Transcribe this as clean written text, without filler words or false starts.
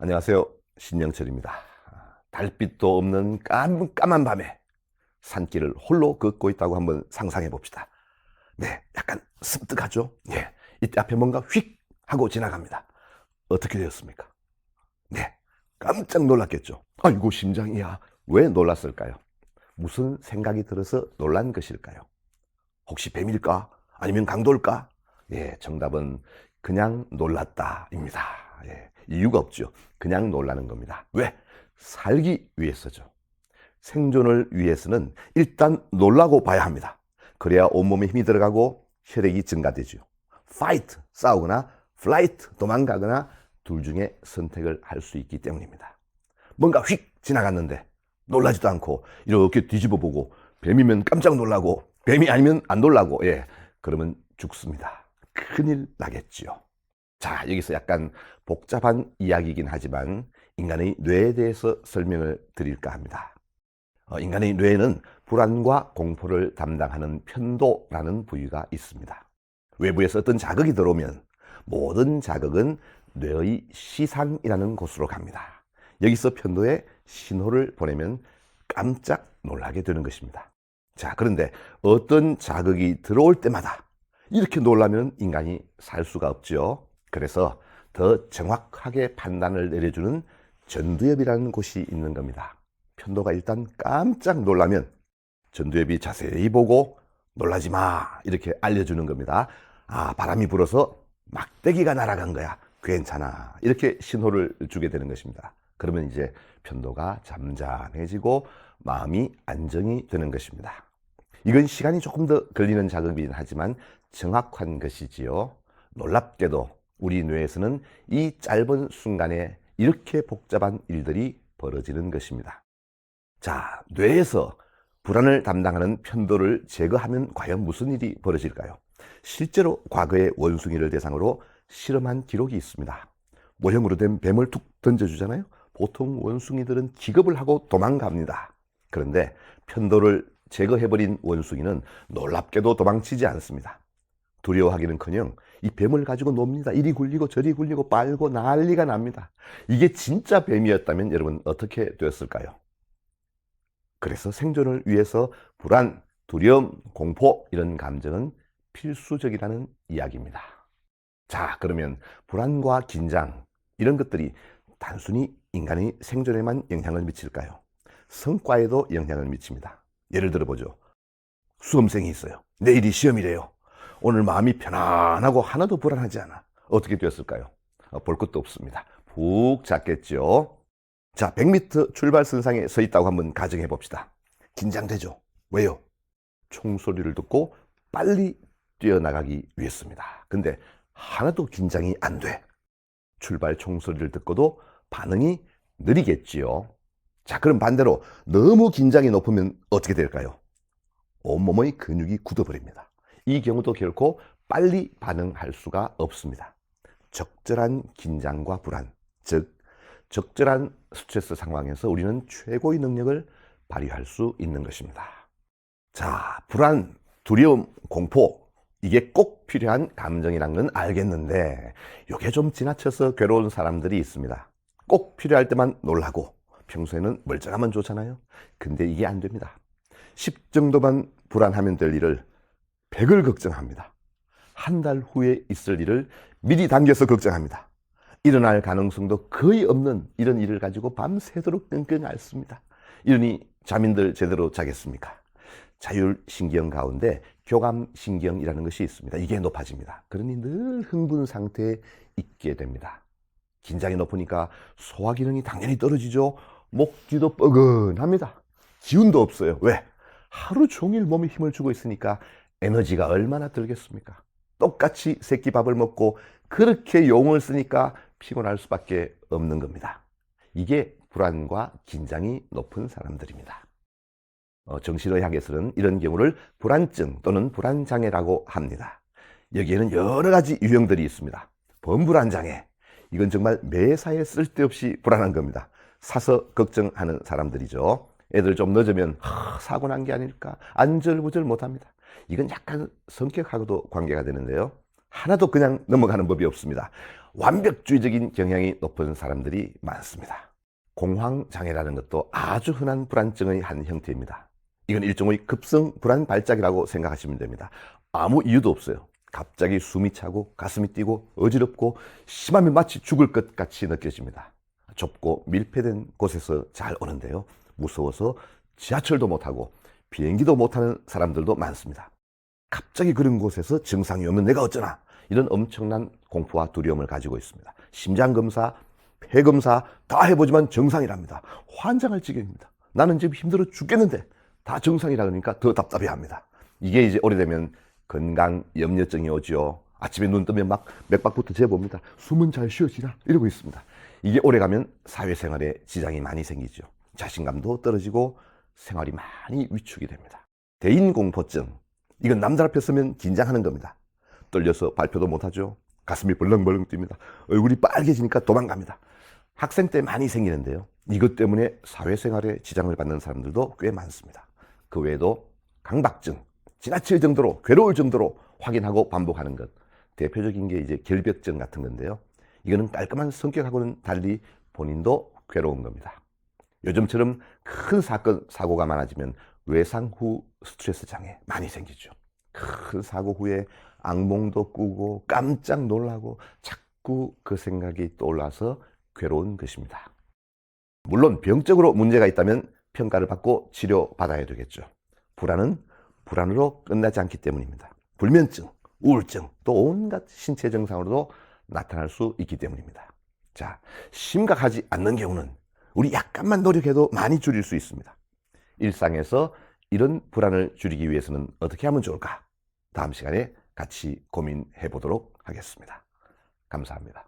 안녕하세요. 신영철입니다. 달빛도 없는 깜깜한 밤에 산길을 홀로 걷고 있다고 한번 상상해 봅시다. 네, 약간 섬뜩하죠? 예, 이때 앞에 뭔가 휙 하고 지나갑니다. 어떻게 되었습니까? 네, 깜짝 놀랐겠죠? 아이고 심장이야. 왜 놀랐을까요? 무슨 생각이 들어서 놀란 것일까요? 혹시 뱀일까? 아니면 강도일까? 예, 정답은 그냥 놀랐다입니다. 예, 이유가 없죠. 그냥 놀라는 겁니다. 왜? 살기 위해서죠. 생존을 위해서는 일단 놀라고 봐야 합니다. 그래야 온몸에 힘이 들어가고 혈액이 증가되죠. fight, 싸우거나 flight, 도망가거나 둘 중에 선택을 할 수 있기 때문입니다. 뭔가 휙 지나갔는데 놀라지도 않고 이렇게 뒤집어 보고 뱀이면 깜짝 놀라고 뱀이 아니면 안 놀라고 그러면 죽습니다. 큰일 나겠지요. 자, 여기서 약간 복잡한 이야기이긴 하지만 인간의 뇌에 대해서 설명을 드릴까 합니다. 인간의 뇌에는 불안과 공포를 담당하는 편도라는 부위가 있습니다. 외부에서 어떤 자극이 들어오면 모든 자극은 뇌의 시상이라는 곳으로 갑니다. 여기서 편도에 신호를 보내면 깜짝 놀라게 되는 것입니다. 자, 그런데 어떤 자극이 들어올 때마다 이렇게 놀라면 인간이 살 수가 없죠. 그래서 더 정확하게 판단을 내려주는 전두엽이라는 곳이 있는 겁니다. 편도가 일단 깜짝 놀라면 전두엽이 자세히 보고 놀라지 마 이렇게 알려주는 겁니다. 아, 바람이 불어서 막대기가 날아간 거야. 괜찮아. 이렇게 신호를 주게 되는 것입니다. 그러면 이제 편도가 잠잠해지고 마음이 안정이 되는 것입니다. 이건 시간이 조금 더 걸리는 작업이긴 하지만 정확한 것이지요. 놀랍게도 우리 뇌에서는 이 짧은 순간에 이렇게 복잡한 일들이 벌어지는 것입니다. 자, 뇌에서 불안을 담당하는 편도를 제거하면 과연 무슨 일이 벌어질까요? 실제로 과거에 원숭이를 대상으로 실험한 기록이 있습니다. 모형으로 된 뱀을 툭 던져주잖아요. 보통 원숭이들은 기겁을 하고 도망갑니다. 그런데 편도를 제거해버린 원숭이는 놀랍게도 도망치지 않습니다. 두려워하기는커녕 이 뱀을 가지고 놉니다. 이리 굴리고 저리 굴리고 빨고 난리가 납니다. 이게 진짜 뱀이었다면 여러분 어떻게 되었을까요? 그래서 생존을 위해서 불안, 두려움, 공포 이런 감정은 필수적이라는 이야기입니다. 자, 그러면 불안과 긴장 이런 것들이 단순히 인간의 생존에만 영향을 미칠까요? 성과에도 영향을 미칩니다. 예를 들어 보죠. 수험생이 있어요. 내일이 시험이래요. 오늘 마음이 편안하고 하나도 불안하지 않아. 어떻게 되었을까요? 볼 것도 없습니다. 푹 잤겠죠. 자, 100m 출발선상에 서 있다고 한번 가정해 봅시다. 긴장되죠? 왜요? 총소리를 듣고 빨리 뛰어나가기 위해서입니다. 근데 하나도 긴장이 안 돼. 출발 총소리를 듣고도 반응이 느리겠지요. 자, 그럼 반대로 너무 긴장이 높으면 어떻게 될까요? 온몸의 근육이 굳어버립니다. 이 경우도 결코 빨리 반응할 수가 없습니다. 적절한 긴장과 불안, 즉 적절한 스트레스 상황에서 우리는 최고의 능력을 발휘할 수 있는 것입니다. 자, 불안, 두려움, 공포 이게 꼭 필요한 감정이란 건 알겠는데 이게 좀 지나쳐서 괴로운 사람들이 있습니다. 꼭 필요할 때만 놀라고 평소에는 멀쩡하면 좋잖아요. 근데 이게 안 됩니다. 10 정도만 불안하면 될 일을 100을 걱정합니다. 한 달 후에 있을 일을 미리 당겨서 걱정합니다. 일어날 가능성도 거의 없는 이런 일을 가지고 밤새도록 끙끙 앓습니다. 이러니 잠인들 제대로 자겠습니까? 자율신경 가운데 교감신경이라는 것이 있습니다. 이게 높아집니다. 그러니 늘 흥분 상태에 있게 됩니다. 긴장이 높으니까 소화기능이 당연히 떨어지죠. 목뒤도 뻐근합니다. 기운도 없어요. 왜? 하루 종일 몸에 힘을 주고 있으니까 에너지가 얼마나 들겠습니까? 똑같이 새끼밥을 먹고 그렇게 용을 쓰니까 피곤할 수밖에 없는 겁니다. 이게 불안과 긴장이 높은 사람들입니다. 정신의학에서는 이런 경우를 불안증 또는 불안장애라고 합니다. 여기에는 여러 가지 유형들이 있습니다. 범불안장애, 이건 정말 매사에 쓸데없이 불안한 겁니다. 사서 걱정하는 사람들이죠. 애들 좀 늦으면 사고 난 게 아닐까, 안절부절 못합니다. 이건 약간 성격하고도 관계가 되는데요. 하나도 그냥 넘어가는 법이 없습니다. 완벽주의적인 경향이 높은 사람들이 많습니다. 공황장애라는 것도 아주 흔한 불안증의 한 형태입니다. 이건 일종의 급성 불안 발작이라고 생각하시면 됩니다. 아무 이유도 없어요. 갑자기 숨이 차고 가슴이 뛰고 어지럽고 심하면 마치 죽을 것 같이 느껴집니다. 좁고 밀폐된 곳에서 잘 오는데요. 무서워서 지하철도 못 타고 비행기도 못 타는 사람들도 많습니다. 갑자기 그런 곳에서 증상이 오면 내가 어쩌나, 이런 엄청난 공포와 두려움을 가지고 있습니다. 심장검사, 폐검사 다 해보지만 정상이랍니다. 환장할 지경입니다. 나는 지금 힘들어 죽겠는데 다 정상이라 그러니까 더 답답해합니다. 이게 이제 오래되면 건강 염려증이 오죠. 아침에 눈 뜨면 막 맥박부터 재봅니다. 숨은 잘 쉬어지나 이러고 있습니다. 이게 오래가면 사회생활에 지장이 많이 생기죠. 자신감도 떨어지고 생활이 많이 위축이 됩니다. 대인공포증, 이건 남들 앞에 서면 긴장하는 겁니다. 떨려서 발표도 못하죠. 가슴이 벌렁벌렁 뜁니다. 얼굴이 빨개지니까 도망갑니다. 학생 때 많이 생기는데요. 이것 때문에 사회생활에 지장을 받는 사람들도 꽤 많습니다. 그 외에도 강박증, 지나칠 정도로 괴로울 정도로 확인하고 반복하는 것, 대표적인 게 이제 결벽증 같은 건데요. 이거는 깔끔한 성격하고는 달리 본인도 괴로운 겁니다. 요즘처럼 큰 사건, 사고가 많아지면 외상 후 스트레스 장애 많이 생기죠. 큰 사고 후에 악몽도 꾸고 깜짝 놀라고 자꾸 그 생각이 떠올라서 괴로운 것입니다. 물론 병적으로 문제가 있다면 평가를 받고 치료받아야 되겠죠. 불안은 불안으로 끝나지 않기 때문입니다. 불면증, 우울증, 또 온갖 신체 증상으로도 나타날 수 있기 때문입니다. 자, 심각하지 않는 경우는 우리 약간만 노력해도 많이 줄일 수 있습니다. 일상에서 이런 불안을 줄이기 위해서는 어떻게 하면 좋을까? 다음 시간에 같이 고민해 보도록 하겠습니다. 감사합니다.